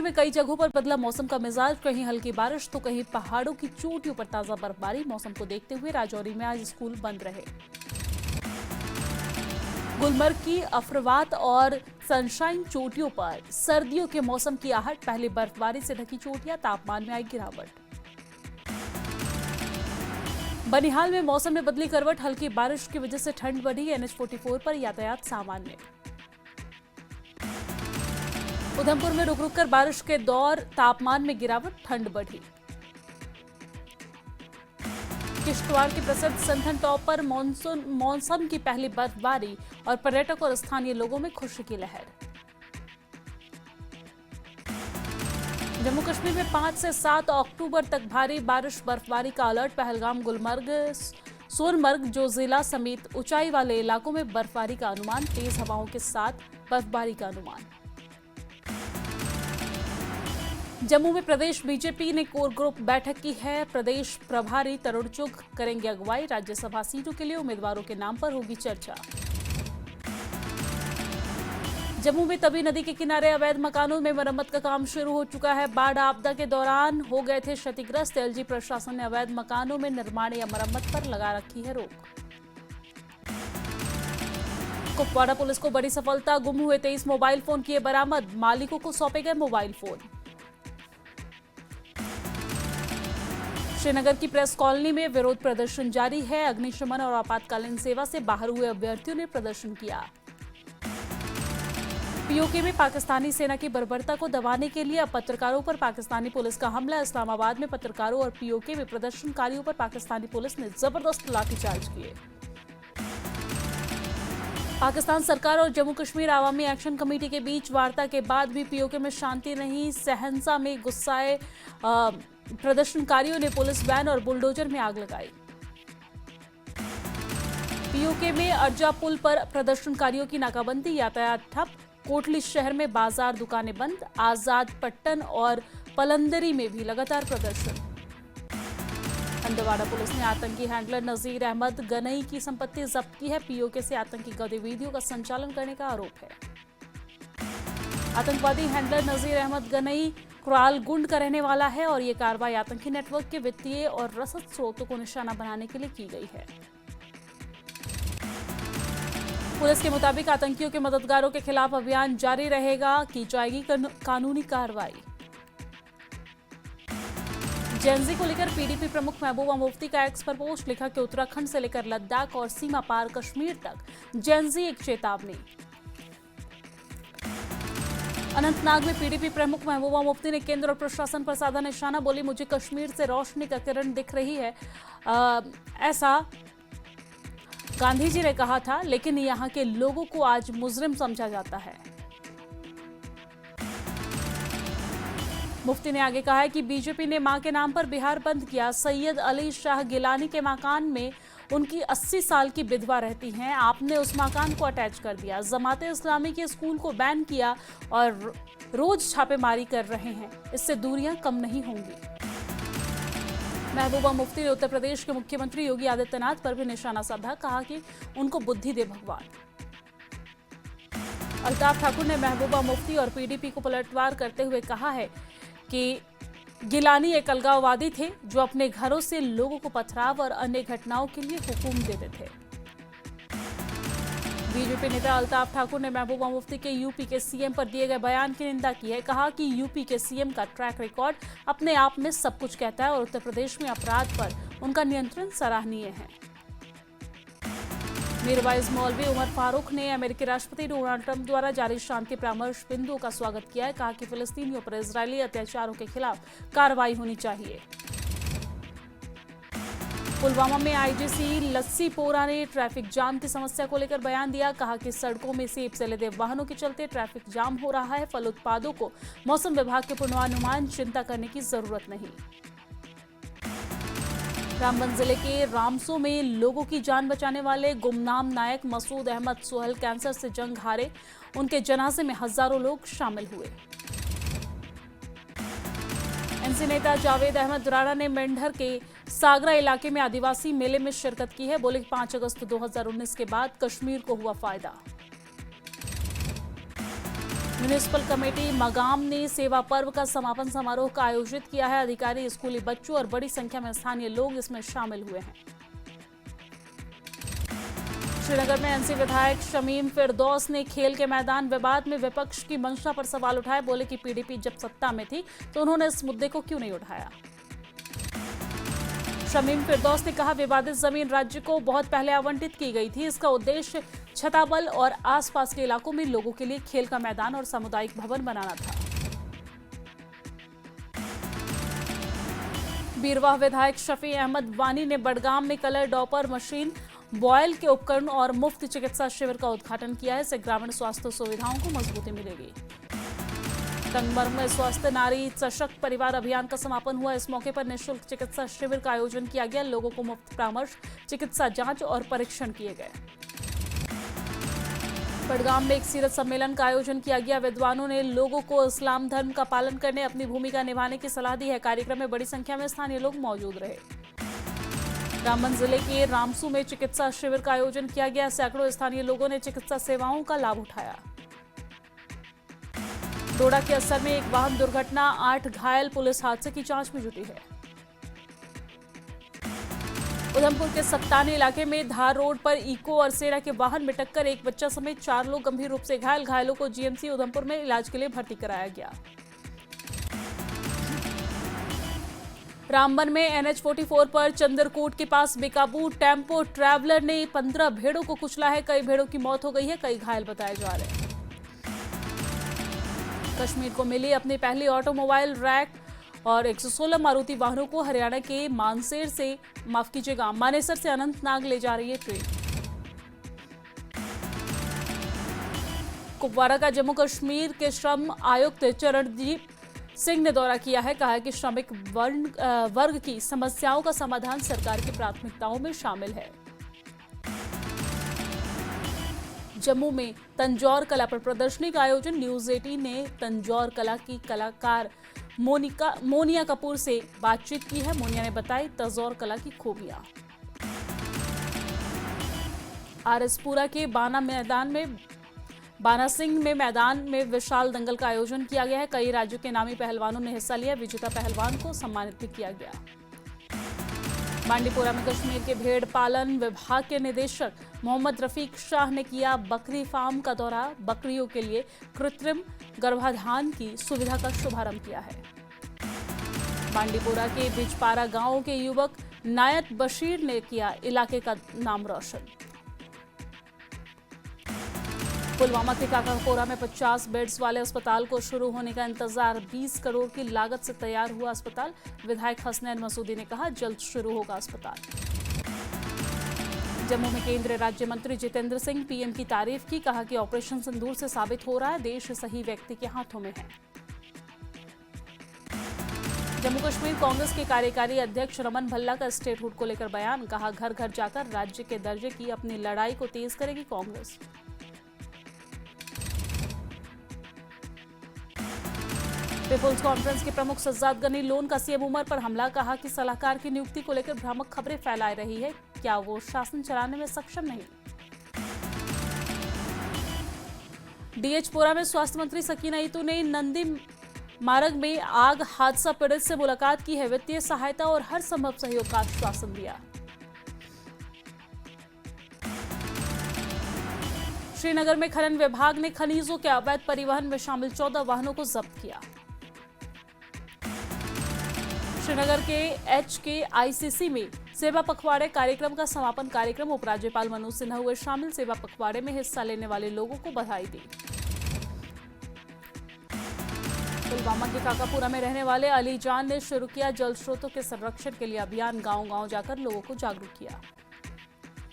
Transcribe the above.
में कई जगहों पर बदला मौसम का मिजाज, कहीं हल्की बारिश तो कहीं पहाड़ों की चोटियों पर ताजा बर्फबारी। मौसम को देखते हुए राजौरी में आज स्कूल बंद रहे। गुलमर्ग की अफरवात और सनशाइन चोटियों पर सर्दियों के मौसम की आहट, पहले बर्फबारी से ढकी चोटियां, तापमान में आई गिरावट। बनिहाल में मौसम में बदली करवट, हल्की बारिश की वजह से ठंड बढ़ी, NH44 पर यातायात सामान्य। उधमपुर में रुक रुक कर बारिश के दौर, तापमान में गिरावट, ठंड बढ़ी। किश्तवाड़ के प्रसिद्ध संथन टॉप पर मौसम की पहली बर्फबारी और पर्यटक और स्थानीय लोगों में खुशी की लहर। जम्मू कश्मीर में 5 से 7 अक्टूबर तक भारी बारिश बर्फबारी का अलर्ट, पहलगाम, गुलमर्ग, सोनमर्ग, जोजिला समेत ऊंचाई वाले इलाकों में बर्फबारी का अनुमान, तेज हवाओं के साथ बर्फबारी का अनुमान। जम्मू में प्रदेश बीजेपी ने कोर ग्रुप बैठक की है, प्रदेश प्रभारी तरुण चुग करेंगे अगुवाई, राज्यसभा सीटों के लिए उम्मीदवारों के नाम पर होगी चर्चा। जम्मू में तवी नदी के किनारे अवैध मकानों में मरम्मत का काम शुरू हो चुका है, बाढ़ आपदा के दौरान हो गए थे क्षतिग्रस्त, एलजी प्रशासन ने अवैध मकानों में निर्माण या मरम्मत पर लगा रखी है रोक। कुपवाड़ा पुलिस को बड़ी सफलता, गुम हुए 23 मोबाइल फोन किए बरामद, मालिकों को सौंपे गए मोबाइल फोन। श्रीनगर की प्रेस कॉलोनी में विरोध प्रदर्शन जारी है, अग्निशमन और आपातकालीन सेवा से बाहर हुए अभ्यर्थियों ने प्रदर्शन किया। पीओके में पाकिस्तानी सेना की बर्बरता को दबाने के लिए अब पत्रकारों पर पाकिस्तानी पुलिस का हमला, इस्लामाबाद में पत्रकारों और पीओके में प्रदर्शनकारियों पर पाकिस्तानी पुलिस ने जबरदस्त लाठीचार्ज किए। पाकिस्तान सरकार और जम्मू कश्मीर आवामी एक्शन कमेटी के बीच वार्ता के बाद भी पीओके में शांति नहीं, सहनसा में गुस्साए प्रदर्शनकारियों ने पुलिस वैन और बुलडोजर में आग लगाई। पीओके में अर्जा पुल पर प्रदर्शनकारियों की नाकाबंदी, यातायात ठप, कोटली शहर में बाजार दुकानें बंद, आजाद पट्टन और पलंदरी में भी लगातार प्रदर्शन। हंदवाड़ा पुलिस ने आतंकी हैंडलर नजीर अहमद गनई की संपत्ति जब्त की है, पीओके से आतंकी गतिविधियों का संचालन करने का आरोप है। आतंकवादी हैंडलर नजीर अहमद गनई कुरालगुंड का रहने वाला है और ये कार्रवाई आतंकी नेटवर्क के वित्तीय और रसद स्रोतों को निशाना बनाने के लिए की गई है। पुलिस के मुताबिक आतंकियों के मददगारों के खिलाफ अभियान जारी रहेगा, की जाएगी कानूनी कार्रवाई। जेएनजी को लेकर पीडीपी प्रमुख महबूबा मुफ्ती का एक्स पर पोस्ट, लिखा कि उत्तराखंड से लेकर लद्दाख और सीमा पार कश्मीर तक जेएनजी एक चेतावनी। अनंतनाग में पीडीपी प्रमुख महबूबा मुफ्ती ने केंद्र और प्रशासन पर साधा निशाना, बोली मुझे कश्मीर से रोशनी का किरण दिख रही है, ऐसा गांधी जी ने कहा था, लेकिन यहाँ के लोगों को आज मुजरिम समझा जाता है। मुफ्ती ने आगे कहा है कि बीजेपी ने मां के नाम पर बिहार बंद किया, सैयद अली शाह गिलानी के मकान में उनकी 80 साल की विधवा रहती हैं, आपने उस मकान को अटैच कर दिया, जमाते इस्लामी के स्कूल को बैन किया और रोज छापेमारी कर रहे हैं, इससे दूरियां कम नहीं होंगी। महबूबा मुफ्ती ने उत्तर प्रदेश के मुख्यमंत्री योगी आदित्यनाथ पर भी निशाना साधा, कहा कि उनको बुद्धि दे भगवान। अल्ताफ ठाकुर ने महबूबा मुफ्ती और पीडीपी को पलटवार करते हुए कहा है कि गिलानी एक अलगाववादी थे जो अपने घरों से लोगों को पथराव और अन्य घटनाओं के लिए हुक्म देते थे। बीजेपी नेता अल्ताफ ठाकुर ने महबूबा मुफ्ती के यूपी के सीएम पर दिए गए बयान की निंदा की है, कहा कि यूपी के सीएम का ट्रैक रिकॉर्ड अपने आप में सब कुछ कहता है और उत्तर प्रदेश में अपराध पर उनका नियंत्रण सराहनीय है। मीरवाइज मौलवी उमर फारूक ने अमेरिकी राष्ट्रपति डोनाल्ड ट्रंप द्वारा जारी शांति परामर्श बिंदुओं का स्वागत किया है, कहा कि फिलिस्तीनियों पर इजरायली अत्याचारों के खिलाफ कार्रवाई होनी चाहिए। पुलवामा में आईजीसी लस्सीपोरा ने ट्रैफिक जाम की समस्या को लेकर बयान दिया, कहा कि सड़कों में सेब से लदे वाहनों के चलते ट्रैफिक जाम हो रहा है, फल उत्पादों को मौसम विभाग के पूर्वानुमान चिंता करने की जरूरत नहीं। रामबन जिले के रामसो में लोगों की जान बचाने वाले गुमनाम नायक मसूद अहमद सोहल कैंसर से जंग हारे, उनके जनाजे में हजारों लोग शामिल हुए। एनसी नेता जावेद अहमद दुरारा ने मेंढर के सागरा इलाके में आदिवासी मेले में शिरकत की है, बोले 5 अगस्त 2019 के बाद कश्मीर को हुआ फायदा। म्युनिसिपल कमेटी मगाम ने सेवा पर्व का समापन समारोह का आयोजित किया है। अधिकारी, स्कूली बच्चों और बड़ी संख्या में स्थानीय लोग इसमें शामिल हुए हैं। श्रीनगर में एनसी विधायक शमीम फिरदौस ने खेल के मैदान विवाद में विपक्ष की मंशा पर सवाल उठाए। बोले कि पीडीपी जब सत्ता में थी तो उन्होंने इस मुद्दे को क्यों नहीं उठाया। शमीम फिरदौस ने कहा, विवादित जमीन राज्य को बहुत पहले आवंटित की गई थी। इसका उद्देश्य छताबल और आसपास के इलाकों में लोगों के लिए खेल का मैदान और सामुदायिक भवन बनाना था। बीरवाह विधायक शफी अहमद वानी ने बडगाम में कलर डॉपर मशीन, बॉयल के उपकरण और मुफ्त चिकित्सा शिविर का उद्घाटन किया है। इससे ग्रामीण स्वास्थ्य सुविधाओं को मजबूती मिलेगी। टंगमर्ग में स्वस्थ नारी सशक्त परिवार अभियान का समापन हुआ। इस मौके पर निःशुल्क चिकित्सा शिविर का आयोजन किया गया। लोगों को मुफ्त परामर्श, चिकित्सा जांच और परीक्षण किए गए। बडगाम में एक सीरत सम्मेलन का आयोजन किया गया। विद्वानों ने लोगों को इस्लाम धर्म का पालन करने, अपनी भूमिका निभाने की सलाह दी है। कार्यक्रम में बड़ी संख्या में स्थानीय लोग मौजूद रहे। रामबन जिले के रामसू में चिकित्सा शिविर का आयोजन किया गया। सैकड़ों स्थानीय लोगों ने चिकित्सा सेवाओं का लाभ उठाया। डोडा के असर में एक वाहन दुर्घटना, 8 घायल, पुलिस हादसे की जांच में जुटी है। उधमपुर के सत्तानी इलाके में धार रोड पर इको और सेरा के वाहन में टक्कर, एक बच्चा समेत 4 लोग गंभीर रूप से घायल। घायलों को जीएमसी उधमपुर में इलाज के लिए भर्ती कराया गया। रामबन में NH-44 पर चंद्रकोट के पास बेकाबू टेम्पो ट्रैवलर ने 15 भेड़ों को कुचला है। कई भेड़ों की मौत हो गई है, कई घायल बताए जा रहे हैं। कश्मीर को मिली अपनी पहली ऑटोमोबाइल रैक और 116 मारुति वाहनों को हरियाणा के मानेसर से अनंतनाग ले जा रही है ट्रेन। कुपवाड़ा का जम्मू कश्मीर के श्रम आयुक्त चरणदीप सिंह ने दौरा किया है। कहा है कि श्रमिक वर्ग की समस्याओं का समाधान सरकार की प्राथमिकताओं में शामिल है। जम्मू में तंजौर कला पर प्रदर्शनी का आयोजन, न्यूज 18 ने तंजौर कला की कलाकार मोनिया कपूर से बातचीत की है। मोनिया ने बताई तंजौर कला की खूबियां। आरएसपुरा के बाना सिंह में मैदान में विशाल दंगल का आयोजन किया गया है। कई राज्यों के नामी पहलवानों ने हिस्सा लिया। विजेता पहलवान को सम्मानित भी किया गया। बांडीपुरा में कश्मीर के भेड़ पालन विभाग के निदेशक मोहम्मद रफीक शाह ने किया बकरी फार्म का दौरा। बकरियों के लिए कृत्रिम गर्भाधान की सुविधा का शुभारंभ किया है। बांडीपुरा के बिजपारा गांव के युवक नायत बशीर ने किया इलाके का नाम रोशन। पुलवामा के काकापोरा में 50 बेड्स वाले अस्पताल को शुरू होने का इंतजार। 20 करोड़ की लागत से तैयार हुआ अस्पताल। विधायक हसनैन मसूदी ने कहा, जल्द शुरू होगा अस्पताल। जम्मू में केंद्रीय राज्य मंत्री जितेंद्र सिंह पीएम की तारीफ की। कहा कि ऑपरेशन सिंदूर से साबित हो रहा है देश सही व्यक्ति के हाथों में है। जम्मू कश्मीर कांग्रेस के कार्यकारी अध्यक्ष रमन भल्ला का स्टेटहुड को लेकर बयान। कहा, घर घर जाकर राज्य के दर्जे की अपनी लड़ाई को तेज करेगी कांग्रेस। पीपुल्स कॉन्फ्रेंस के प्रमुख सज्जाद गनी लोन का सीएम उमर पर हमला। कहा कि सलाहकार की नियुक्ति को लेकर भ्रामक खबरें फैला रही है। क्या वो शासन चलाने में सक्षम नहीं? डीएचपुरा में स्वास्थ्य मंत्री सकीना ईतू ने नंदी मार्ग में आग हादसा पीड़ित से मुलाकात की है। वित्तीय सहायता और हर संभव सहयोग का आश्वासन दिया। श्रीनगर में खनन विभाग ने खनिजों के अवैध परिवहन में शामिल 14 वाहनों को जब्त किया। श्रीनगर के HKICC में सेवा पखवाड़े कार्यक्रम का समापन कार्यक्रम। उपराज्यपाल मनोज सिन्हा हुए शामिल। सेवा पखवाड़े में हिस्सा लेने वाले लोगों को बधाई दी। पुलवामा के काकापुरा में रहने वाले अली जान ने शुरू किया जल स्रोतों के संरक्षण के लिए अभियान। गांव-गांव जाकर लोगों को जागरूक किया।